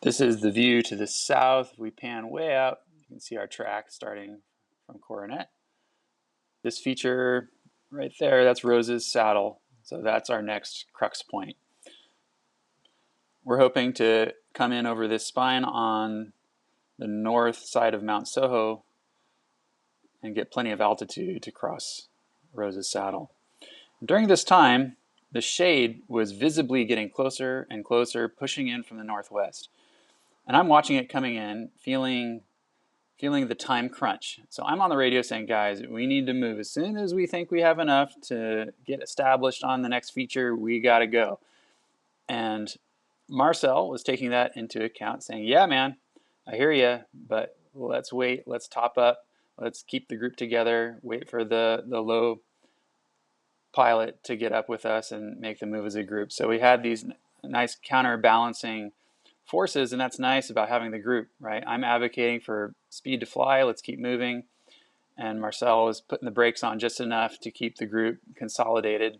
This is the view to the south. If we pan way out, you can see our track starting from Coronet. This feature right there, that's Rose's Saddle. So that's our next crux point. We're hoping to come in over this spine on the north side of Mount Soho and get plenty of altitude to cross Rose's Saddle. During this time, the shade was visibly getting closer and closer, pushing in from the northwest. And I'm watching it coming in, feeling the time crunch. So I'm on the radio saying, guys, we need to move. As soon as we think we have enough to get established on the next feature, we got to go. And Marcel was taking that into account, saying, yeah, man, I hear you, but let's wait, let's top up, let's keep the group together, wait for the low pilot to get up with us and make the move as a group. So we had these nice counterbalancing forces, and that's nice about having the group, right? I'm advocating for speed to fly, let's keep moving, and Marcel is putting the brakes on just enough to keep the group consolidated.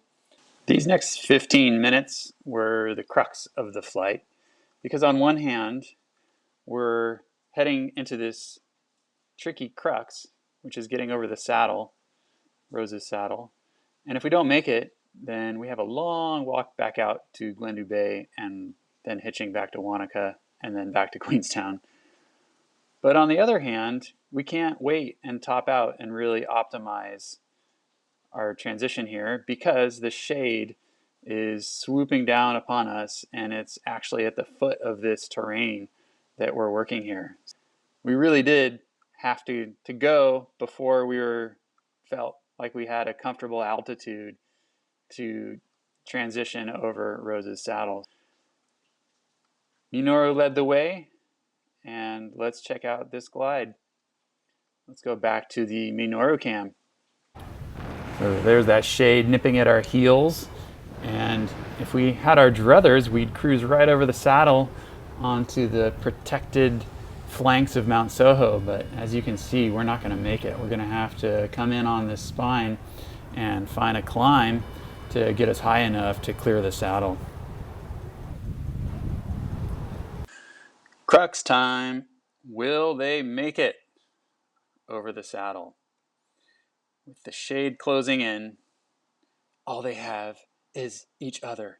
These next 15 minutes were the crux of the flight, because on one hand, we're heading into this tricky crux, which is getting over the saddle, Rose's Saddle, and if we don't make it, then we have a long walk back out to Glendu Bay and then hitching back to Wanaka and then back to Queenstown. But on the other hand, we can't wait and top out and really optimize our transition here because the shade is swooping down upon us and it's actually at the foot of this terrain that we're working here. We really did have to go before we felt like we had a comfortable altitude to transition over Rose's Saddle. Minoru led the way, and let's check out this glide. Let's go back to the Minoru cam. So there's that shade nipping at our heels, and if we had our druthers, we'd cruise right over the saddle onto the protected flanks of Mount Soho, but as you can see, we're not going to make it. We're going to have to come in on this spine and find a climb to get us high enough to clear the saddle. Crux time. Will they make it over the saddle? With the shade closing in, all they have is each other.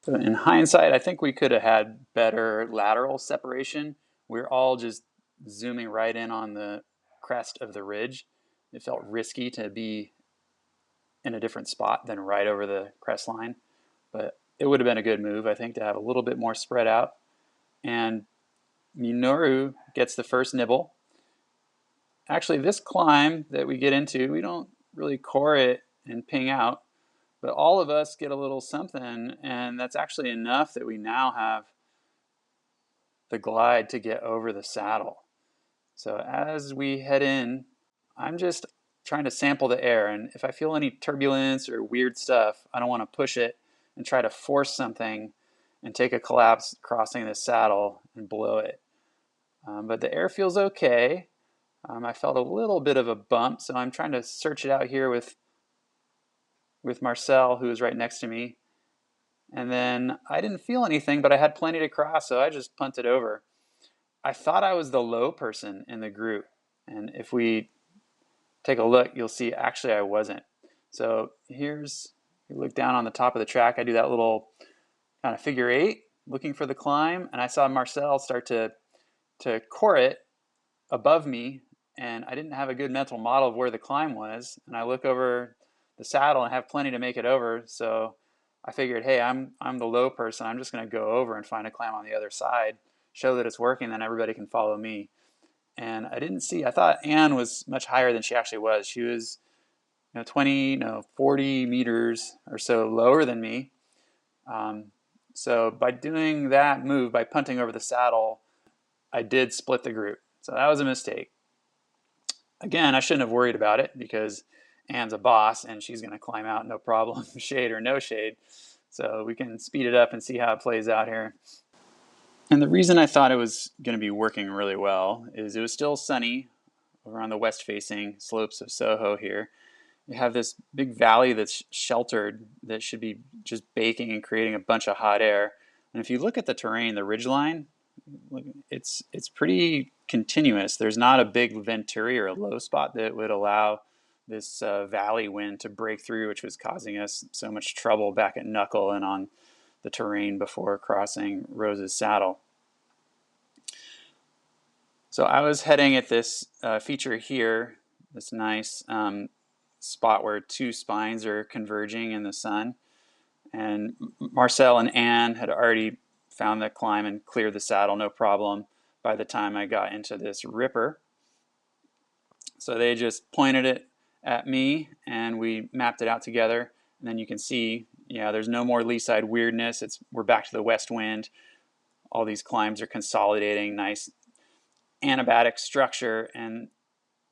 So in hindsight, I think we could have had better lateral separation. We're all just zooming right in on the crest of the ridge. It felt risky to be in a different spot than right over the crest line, but it would have been a good move, I think, to have a little bit more spread out. And Minoru gets the first nibble. Actually, this climb that we get into, we don't really core it and ping out, but all of us get a little something, and that's actually enough that we now have the glide to get over the saddle. So as we head in, I'm just trying to sample the air, and if I feel any turbulence or weird stuff, I don't want to push it and try to force something and take a collapse crossing the saddle and blow it. But the air feels okay. I felt a little bit of a bump, so I'm trying to search it out here with Marcel, who is right next to me. And then I didn't feel anything, but I had plenty to cross, so I just punted over. I thought I was the low person in the group, and if we take a look, you'll see actually I wasn't. So you look down on the top of the track, I do that little kind of figure eight, looking for the climb, and I saw Marcel start to core it above me, and I didn't have a good mental model of where the climb was, and I look over the saddle and have plenty to make it over, so I figured, hey, I'm the low person, I'm just going to go over and find a climb on the other side, show that it's working, then everybody can follow me. And I thought Anne was much higher than she actually was. She was 40 meters or so lower than me. So by doing that move, by punting over the saddle, I did split the group. So that was a mistake. Again, I shouldn't have worried about it because Anne's a boss and she's going to climb out no problem, shade or no shade. So we can speed it up and see how it plays out here. And the reason I thought it was going to be working really well is it was still sunny over on the west-facing slopes of Soho here. You have this big valley that's sheltered that should be just baking and creating a bunch of hot air. And if you look at the terrain, the ridgeline, it's pretty continuous. There's not a big venturi or a low spot that would allow this valley wind to break through, which was causing us so much trouble back at Knuckle and on the terrain before crossing Rose's Saddle. So I was heading at this feature here, this nice spot where two spines are converging in the sun. And Marcel and Anne had already found the climb and cleared the saddle, no problem, by the time I got into this ripper. So they just pointed it at me and we mapped it out together. And then you can see, yeah, there's no more lee side weirdness. We're back to the west wind. All these climbs are consolidating, nice anabatic structure. And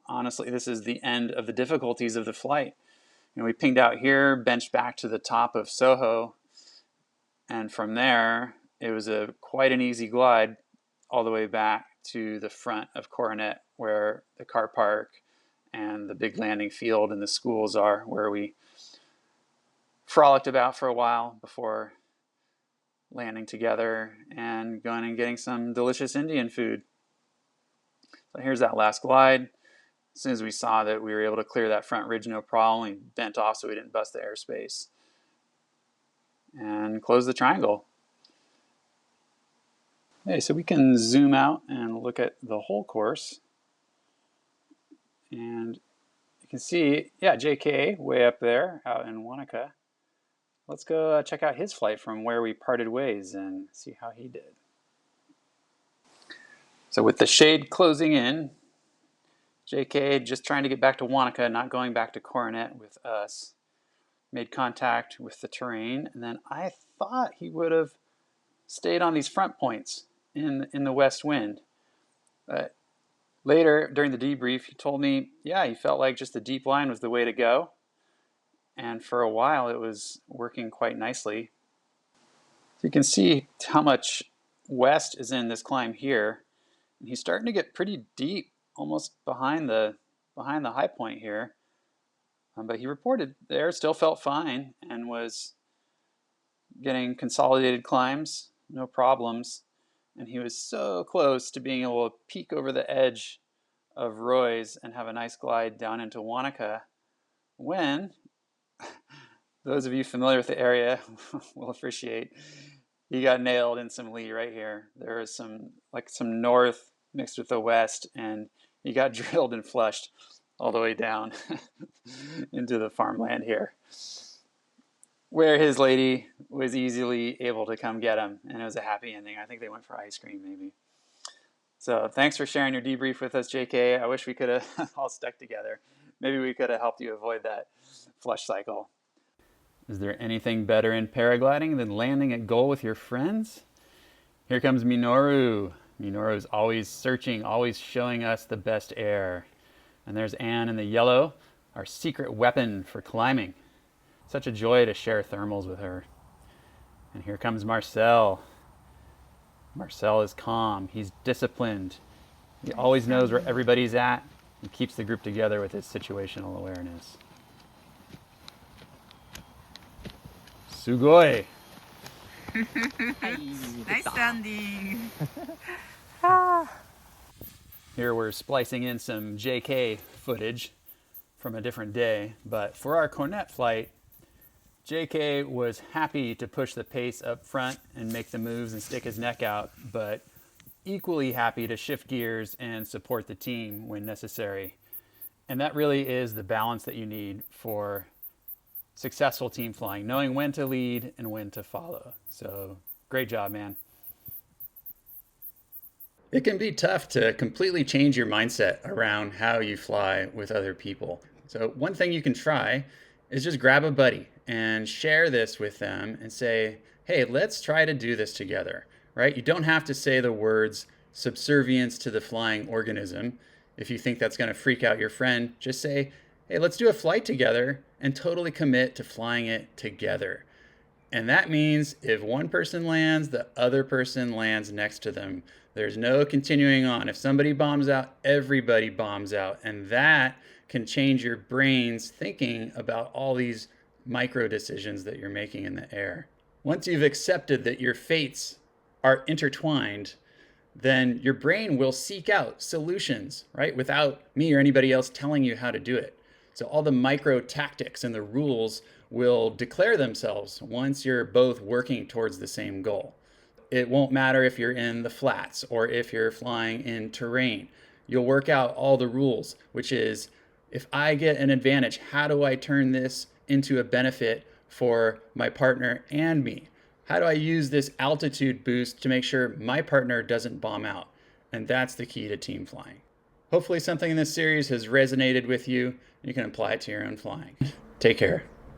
honestly, this is the end of the difficulties of the flight. You know, we pinged out here, benched back to the top of Soho, and from there it was quite an easy glide all the way back to the front of Coronet, where the car park and the big landing field and the schools are, where we frolicked about for a while before landing together and going and getting some delicious Indian food. So here's that last glide. As soon as we saw that we were able to clear that front ridge, no problem, we bent off so we didn't bust the airspace and close the triangle. Okay, so we can zoom out and look at the whole course. And you can see, yeah, JK way up there out in Wanaka. Let's go check out his flight from where we parted ways and see how he did. So with the shade closing in, JK just trying to get back to Wanaka, not going back to Coronet with us, made contact with the terrain, and then I thought he would have stayed on these front points in the west wind. But later, during the debrief, he told me, yeah, he felt like just the deep line was the way to go. And for a while, it was working quite nicely. So you can see how much west is in this climb here. And he's starting to get pretty deep, almost behind the high point here. But he reported there, still felt fine, and was getting consolidated climbs, no problems. And he was so close to being able to peek over the edge of Roy's and have a nice glide down into Wanaka when, those of you familiar with the area will appreciate, he got nailed in some lee right here. There was some north mixed with the west, and he got drilled and flushed all the way down into the farmland here, where his lady was easily able to come get him, and it was a happy ending. I think they went for ice cream, maybe. So thanks for sharing your debrief with us, JK. I wish we could have all stuck together. Maybe we could have helped you avoid that flush cycle. Is there anything better in paragliding than landing at goal with your friends? Here comes Minoru. Minoru's always searching, always showing us the best air. And there's Anne in the yellow, our secret weapon for climbing. Such a joy to share thermals with her. And here comes Marcel. Marcel is calm. He's disciplined. He always knows where everybody's at and keeps the group together with his situational awareness. Sugoi. Nice landing. Here we're splicing in some JK footage from a different day, but for our Coronet flight, JK was happy to push the pace up front and make the moves and stick his neck out, but equally happy to shift gears and support the team when necessary. And that really is the balance that you need for successful team flying, knowing when to lead and when to follow. So great job, man. It can be tough to completely change your mindset around how you fly with other people. So one thing you can try is just grab a buddy and share this with them and say, hey, let's try to do this together, right? You don't have to say the words subservience to the flying organism. If you think that's going to freak out your friend, just say, hey, let's do a flight together and totally commit to flying it together. And that means if one person lands, the other person lands next to them. There's no continuing on. If somebody bombs out, everybody bombs out. And that can change your brain's thinking about all these micro decisions that you're making in the air. Once you've accepted that your fates are intertwined, then your brain will seek out solutions, right? Without me or anybody else telling you how to do it. So all the micro tactics and the rules will declare themselves once you're both working towards the same goal. It won't matter if you're in the flats or if you're flying in terrain. You'll work out all the rules, which is, if I get an advantage, how do I turn this into a benefit for my partner and me? How do I use this altitude boost to make sure my partner doesn't bomb out? And that's the key to team flying. Hopefully something in this series has resonated with you. You can apply it to your own flying. Take care.